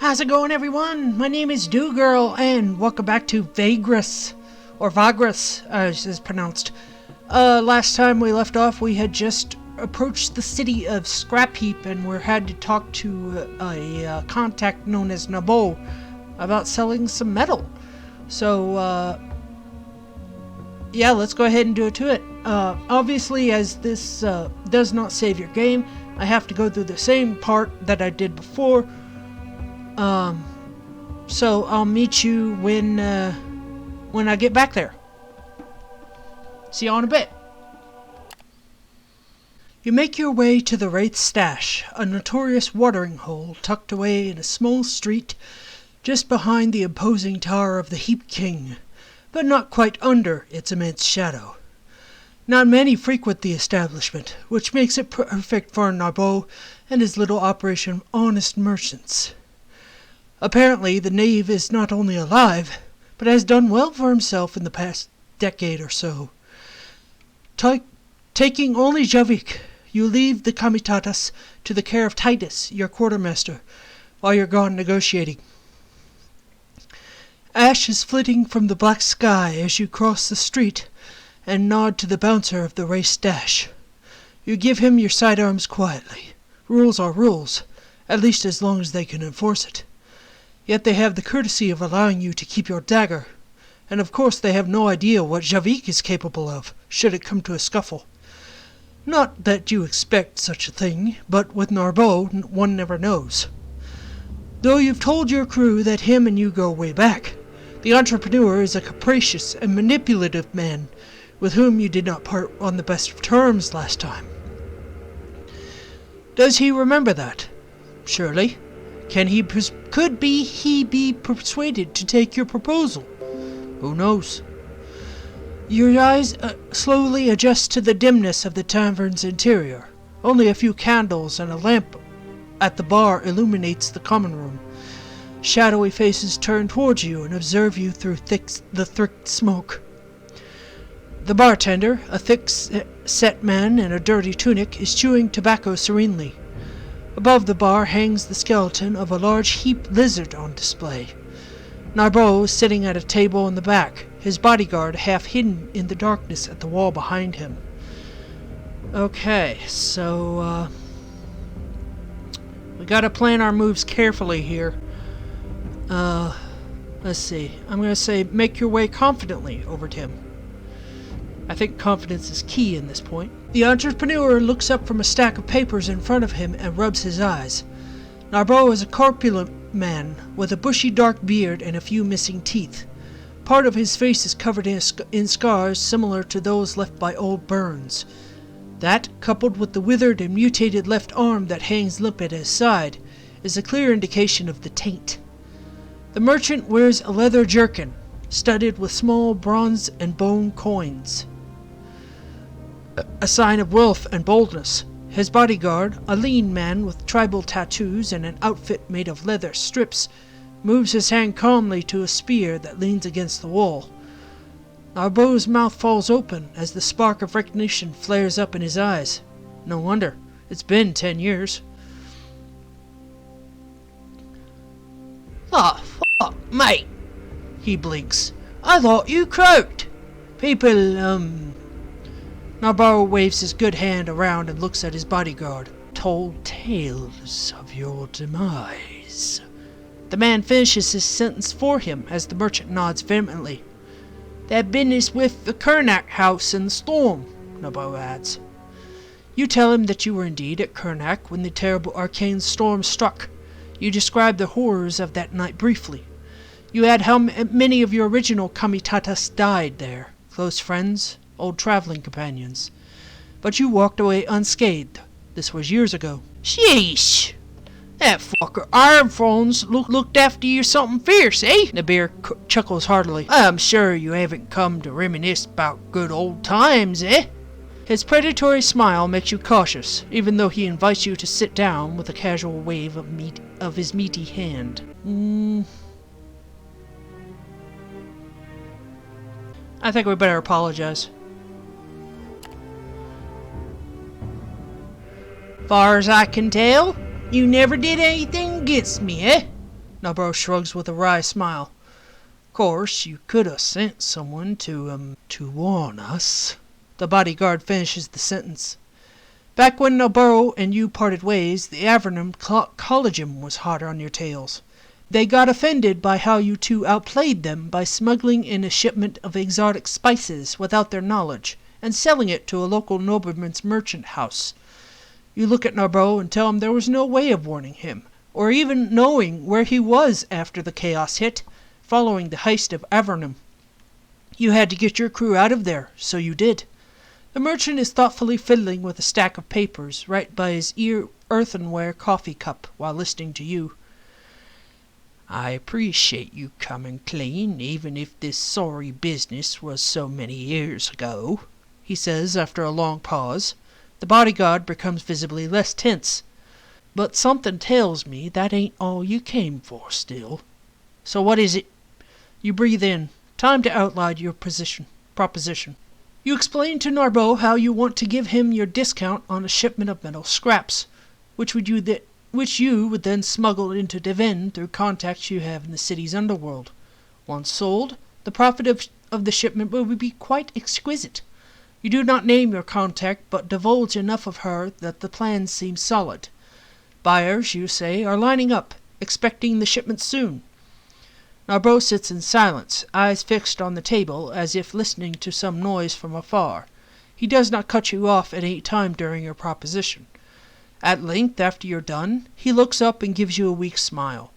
How's it going, everyone? My name is Dieugirl, and welcome back to Vagrus, or Vagrus, as it's pronounced. Last time we left off, we had just approached the city of Scrapheap, and we had to talk to a contact known as Narbo about selling some metal. So, yeah, let's go ahead and do it to it. Obviously, as this does not save your game, I have to go through the same part that I did before. So I'll meet you when I get back there. See you in a bit. You make your way to the Wraith's stash, a notorious watering hole tucked away in a small street just behind the imposing tower of the Heap King, but not quite under its immense shadow. Not many frequent the establishment, which makes it perfect for Narbo and his little operation of honest merchants. Apparently, the knave is not only alive, but has done well for himself in the past decade or so. Taking only Javik, you leave the Comitatus to the care of Titus, your quartermaster, while you're gone negotiating. Ash is flitting from the black sky as you cross the street and nod to the bouncer of the race dash. You give him your sidearms quietly. Rules are rules, at least as long as they can enforce it. Yet they have the courtesy of allowing you to keep your dagger, and of course they have no idea what Javik is capable of, should it come to a scuffle. Not that you expect such a thing, but with Narbo, one never knows. Though you've told your crew that him and you go way back, the entrepreneur is a capricious and manipulative man with whom you did not part on the best of terms last time. Does he remember that? Surely. Could he be persuaded to take your proposal? Who knows? Your eyes slowly adjust to the dimness of the tavern's interior. Only a few candles and a lamp at the bar illuminates the common room. Shadowy faces turn towards you and observe you through the thick smoke. The bartender, a thick-set man in a dirty tunic, is chewing tobacco serenely. Above the bar hangs the skeleton of a large heap lizard on display. Narbo is sitting at a table in the back, his bodyguard half hidden in the darkness at the wall behind him. Okay, so, we gotta plan our moves carefully here. Let's see. I'm gonna say make your way confidently over to him. I think confidence is key in this point. The entrepreneur looks up from a stack of papers in front of him and rubs his eyes. Narbo is a corpulent man with a bushy dark beard and a few missing teeth. Part of his face is covered in scars similar to those left by old burns. That, coupled with the withered and mutated left arm that hangs limp at his side, is a clear indication of the taint. The merchant wears a leather jerkin, studded with small bronze and bone coins, a sign of wealth and boldness. His bodyguard, a lean man with tribal tattoos and an outfit made of leather strips, moves his hand calmly to a spear that leans against the wall. Narbo's mouth falls open as the spark of recognition flares up in his eyes. No wonder. It's been 10 years. Oh, fuck, mate, he blinks. I thought you croaked. People, Narbo waves his good hand around and looks at his bodyguard. Told tales of your demise. The man finishes his sentence for him as the merchant nods vehemently. That business with the Kernak house and the storm, Narbo adds. You tell him that you were indeed at Kernak when the terrible arcane storm struck. You describe the horrors of that night briefly. You add how many of your original Comitatus died there, close friends, old traveling companions. But you walked away unscathed. This was years ago. Sheesh! That fucker Ironphones looked after you something fierce, eh? Nabir chuckles heartily. I'm sure you haven't come to reminisce about good old times, eh? His predatory smile makes you cautious, even though he invites you to sit down with a casual wave of his meaty hand. I think we better apologize. Far as I can tell, you never did anything against me, eh? Narbo shrugs with a wry smile. Course, you could have sent someone to warn us. The bodyguard finishes the sentence. Back when Narbo and you parted ways, the Avernum Collegium was hot on your tails. They got offended by how you two outplayed them by smuggling in a shipment of exotic spices without their knowledge, and selling it to a local nobleman's merchant house. You look at Narbo and tell him there was no way of warning him, or even knowing where he was after the chaos hit, following the heist of Avernum. You had to get your crew out of there, so you did. The merchant is thoughtfully fiddling with a stack of papers right by his earthenware coffee cup while listening to you. I appreciate you coming clean, even if this sorry business was so many years ago, he says after a long pause. The bodyguard becomes visibly less tense. But something tells me that ain't all you came for still. So what is it? You breathe in. Time to outline your proposition. You explain to Narbo how you want to give him your discount on a shipment of metal scraps, which you would then smuggle into Devin through contacts you have in the city's underworld. Once sold, the profit of the shipment will be quite exquisite. You do not name your contact, but divulge enough of her that the plan seems solid. Buyers, you say, are lining up, expecting the shipment soon. Narbo sits in silence, eyes fixed on the table, as if listening to some noise from afar. He does not cut you off at any time during your proposition. At length, after you're done, he looks up and gives you a weak smile.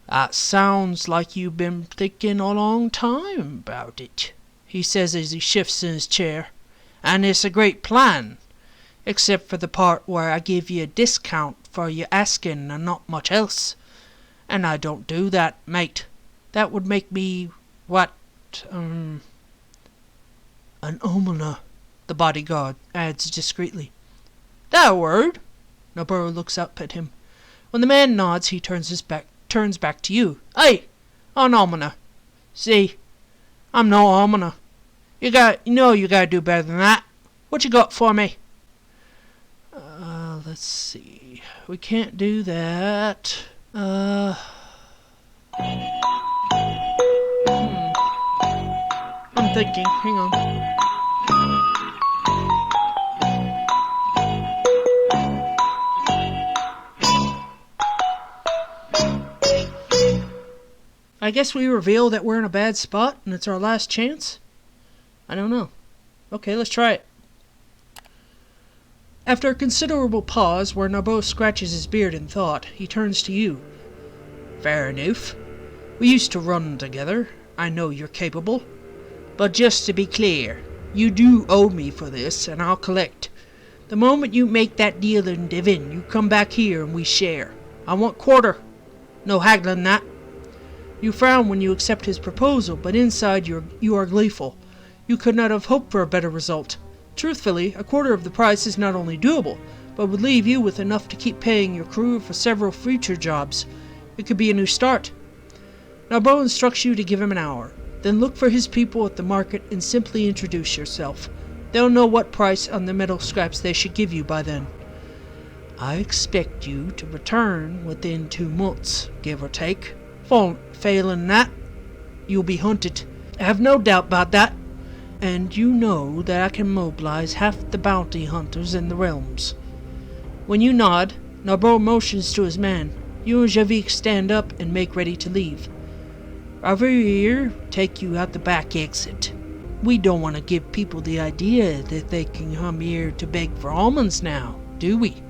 That sounds like you've been thinking a long time about it, he says as he shifts in his chair. And it's a great plan, except for the part where I give you a discount for your asking and not much else. And I don't do that, mate. That would make me, an almoner, the bodyguard adds discreetly. That a word? Narbo looks up at him. When the man nods, he turns back to you. Hey, an almoner. See, I'm no almoner. You gotta do better than that. What you got for me? Let's see. We can't do that. I'm thinking. Hang on. I guess we reveal that we're in a bad spot and it's our last chance? I don't know. Okay, let's try it. After a considerable pause where Narbo scratches his beard in thought, he turns to you. Fair enough. We used to run together. I know you're capable. But just to be clear, you do owe me for this, and I'll collect. The moment you make that deal in Devin, you come back here and we share. I want quarter. No haggling that. You frown when you accept his proposal, but inside you are gleeful. You could not have hoped for a better result. Truthfully, a quarter of the price is not only doable, but would leave you with enough to keep paying your crew for several future jobs. It could be a new start. Narbo instructs you to give him an hour. Then look for his people at the market and simply introduce yourself. They'll know what price on the metal scraps they should give you by then. I expect you to return within 2 months, give or take. Failing that, you'll be hunted. I have no doubt about that. And you know that I can mobilize half the bounty hunters in the realms. When you nod, Narbo motions to his man. You and Javik stand up and make ready to leave. Over here, take you out the back exit. We don't want to give people the idea that they can come here to beg for almonds now, do we?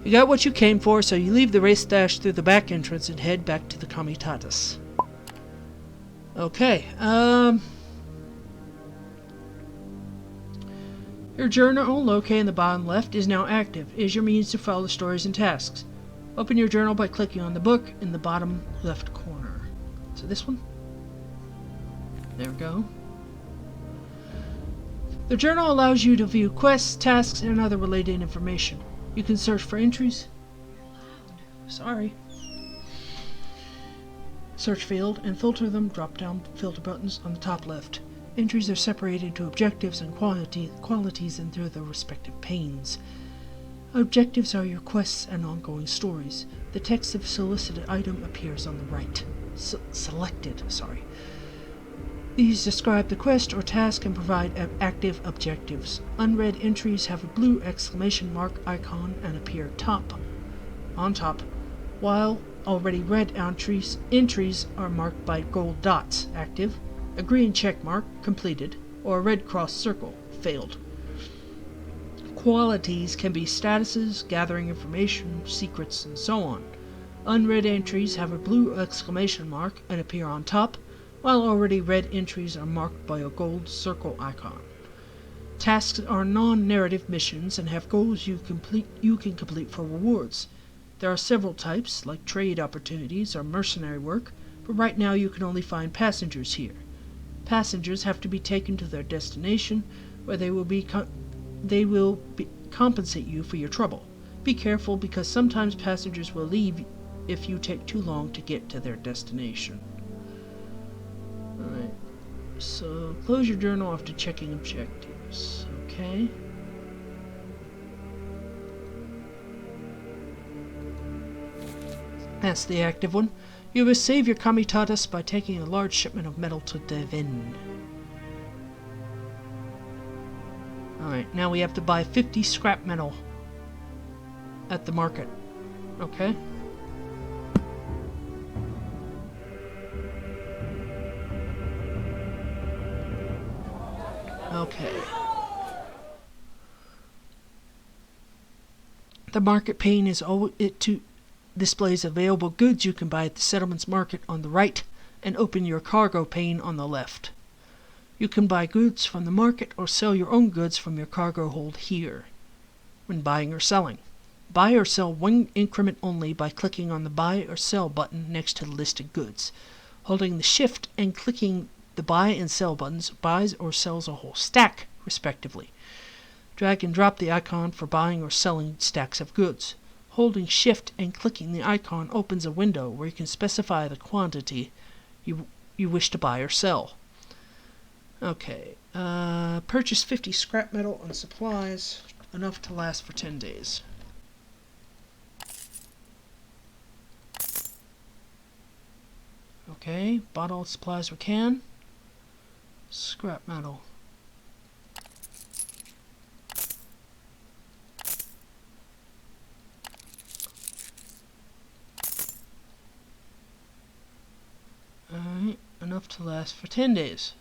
You got what you came for, so you leave the race stash through the back entrance and head back to the Comitatus. Okay, your journal, located in the bottom left, is now active. It is your means to follow stories and tasks. Open your journal by clicking on the book in the bottom left corner. So this one? There we go. The journal allows you to view quests, tasks, and other related information. You can search for entries. Sorry. Search field and filter them. Drop down filter buttons on the top left. Entries are separated into objectives and qualities and through their respective panes. Objectives are your quests and ongoing stories. The text of a solicited item appears on the right. Selected. These describe the quest or task and provide active objectives. Unread entries have a blue exclamation mark icon and appear on top, while already read entries are marked by gold dots, active, a green check mark, completed, or a red cross circle, failed. Qualities can be statuses, gathering information, secrets, and so on. Unread entries have a blue exclamation mark and appear on top, while already read entries are marked by a gold circle icon. Tasks are non-narrative missions and have goals you can complete for rewards. There are several types, like trade opportunities or mercenary work, but right now you can only find passengers here. Passengers have to be taken to their destination, where they will compensate you for your trouble. Be careful, because sometimes passengers will leave if you take too long to get to their destination. Alright, so close your journal after checking objectives. Okay. That's the active one. You will save your comitatus by taking a large shipment of metal to Devin. Alright, now we have to buy 50 scrap metal at the market. Okay. Okay. The market pane is displays available goods you can buy at the settlement's market on the right, and open your cargo pane on the left. You can buy goods from the market or sell your own goods from your cargo hold here. When buying or selling, buy or sell one increment only by clicking on the buy or sell button next to the listed goods. Holding the shift and clicking the buy and sell buttons buys or sells a whole stack, respectively. Drag and drop the icon for buying or selling stacks of goods. Holding shift and clicking the icon opens a window where you can specify the quantity you wish to buy or sell. Okay, purchase 50 scrap metal and supplies, enough to last for 10 days. Okay, bought all the supplies we can. Scrap metal. Alright, enough to last for 10 days.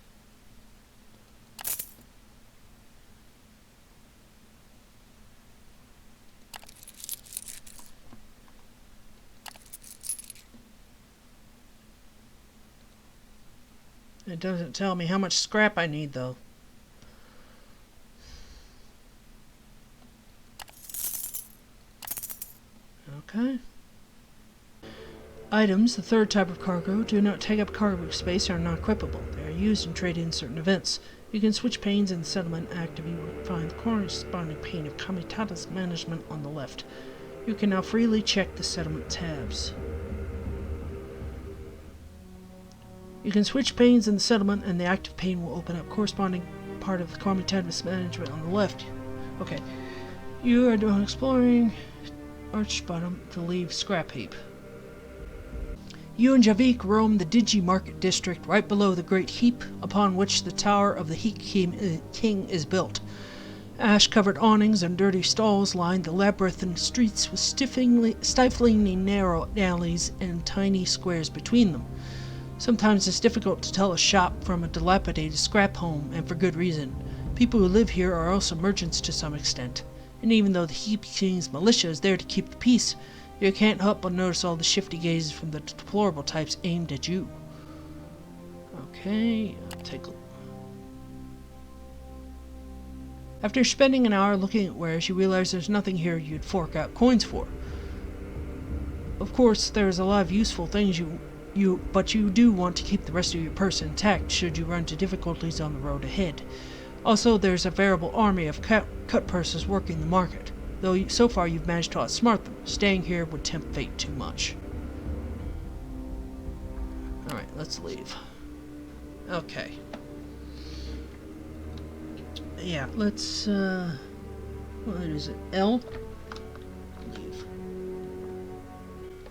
It doesn't tell me how much scrap I need, though. Okay. Items, the third type of cargo, do not take up cargo space and are not equipable. They are used and traded in certain events. You can switch panes in the settlement active. You will find the corresponding pane of Comitatus Management on the left. You can now freely check the settlement tabs. You can switch panes in the settlement, and the active pane will open up corresponding part of the Comitatus Management on the left. Okay. You are done exploring. Arch bottom to leave Scrapheap. You and Javik roam the Digi Market District right below the Great Heap, upon which the Tower of the Heat King is built. Ash-covered awnings and dirty stalls line the labyrinthine streets with stiflingly narrow alleys and tiny squares between them. Sometimes it's difficult to tell a shop from a dilapidated scrap home, and for good reason. People who live here are also merchants to some extent, and even though the Heap King's militia is there to keep the peace, you can't help but notice all the shifty gazes from the deplorable types aimed at you. Okay, I'll take a look. After spending an hour looking at wares, you realize there's nothing here you'd fork out coins for. Of course, there's a lot of useful things but you do want to keep the rest of your purse intact should you run into difficulties on the road ahead. Also, there's a veritable army of cut purses working the market, though so far you've managed to outsmart them. Staying here would tempt fate too much. Alright, let's leave. Okay. Yeah, let's, what is it, L?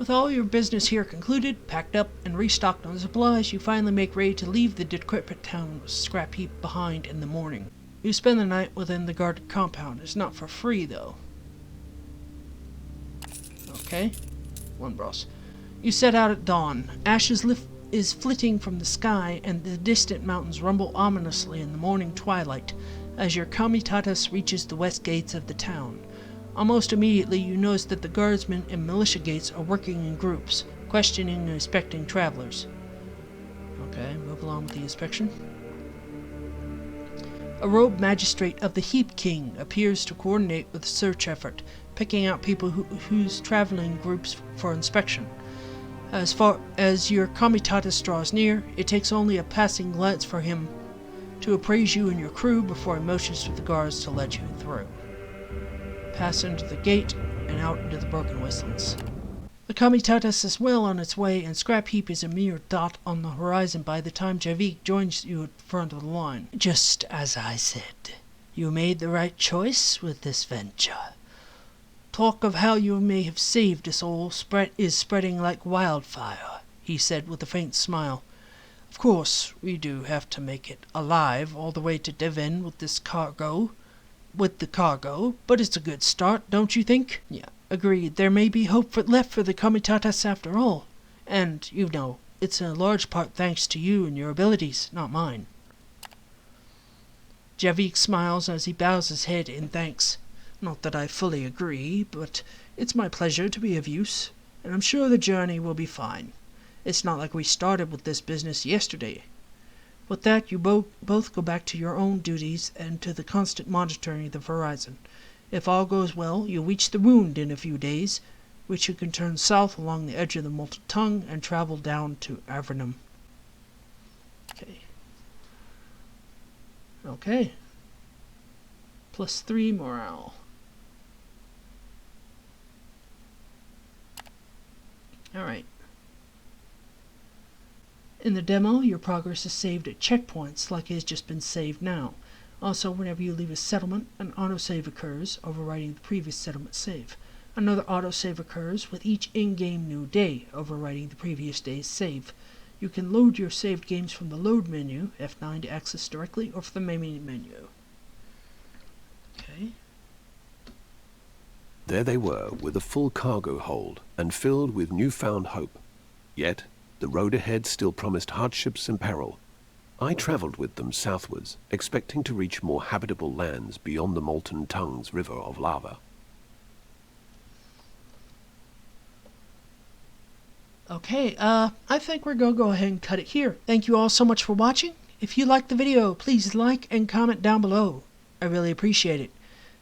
With all your business here concluded, packed up, and restocked on supplies, you finally make ready to leave the decrepit town of Scrapheap behind in the morning. You spend the night within the guarded compound. It's not for free, though. Okay. One bros. You set out at dawn. Ashes is flitting from the sky, and the distant mountains rumble ominously in the morning twilight as your comitatus reaches the west gates of the town. Almost immediately, you notice that the guardsmen and militia gates are working in groups, questioning and inspecting travelers. Okay, move along with the inspection. A robed magistrate of the Heap King appears to coordinate with the search effort, picking out people who's traveling groups for inspection. As far as your comitatus draws near, it takes only a passing glance for him to appraise you and your crew before he motions to the guards to let you through. Pass into the gate and out into the broken wastelands. The comitatus is well on its way, and Scrapheap is a mere dot on the horizon by the time Javik joins you at the front of the line. Just as I said, you made the right choice with this venture. Talk of how you may have saved us all is spreading like wildfire, he said with a faint smile. Of course, we do have to make it alive all the way to Devon with the cargo, but it's a good start, don't you think? Yeah, agreed. There may be hope left for the comitatus after all. And, you know, it's in a large part thanks to you and your abilities, not mine. Javik smiles as he bows his head in thanks. Not that I fully agree, but it's my pleasure to be of use, and I'm sure the journey will be fine. It's not like we started with this business yesterday. With that, you both go back to your own duties and to the constant monitoring of the horizon. If all goes well, you'll reach the Wound in a few days, which you can turn south along the edge of the Molten Tongue and travel down to Avernum. Okay. +3 morale. Alright. In the demo, your progress is saved at checkpoints like it has just been saved now. Also, whenever you leave a settlement, an autosave occurs, overwriting the previous settlement save. Another autosave occurs with each in-game new day, overwriting the previous day's save. You can load your saved games from the load menu, F9 to access directly, or from the main menu. Okay. There they were, with a full cargo hold, and filled with newfound hope. Yet, the road ahead still promised hardships and peril. I travelled with them southwards, expecting to reach more habitable lands beyond the Molten Tongue's river of lava. Okay, I think we're gonna go ahead and cut it here. Thank you all so much for watching. If you liked the video, please like and comment down below. I really appreciate it.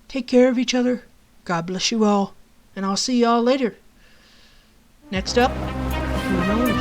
Take care of each other. God bless you all, and I'll see y'all later. Next up, who knows?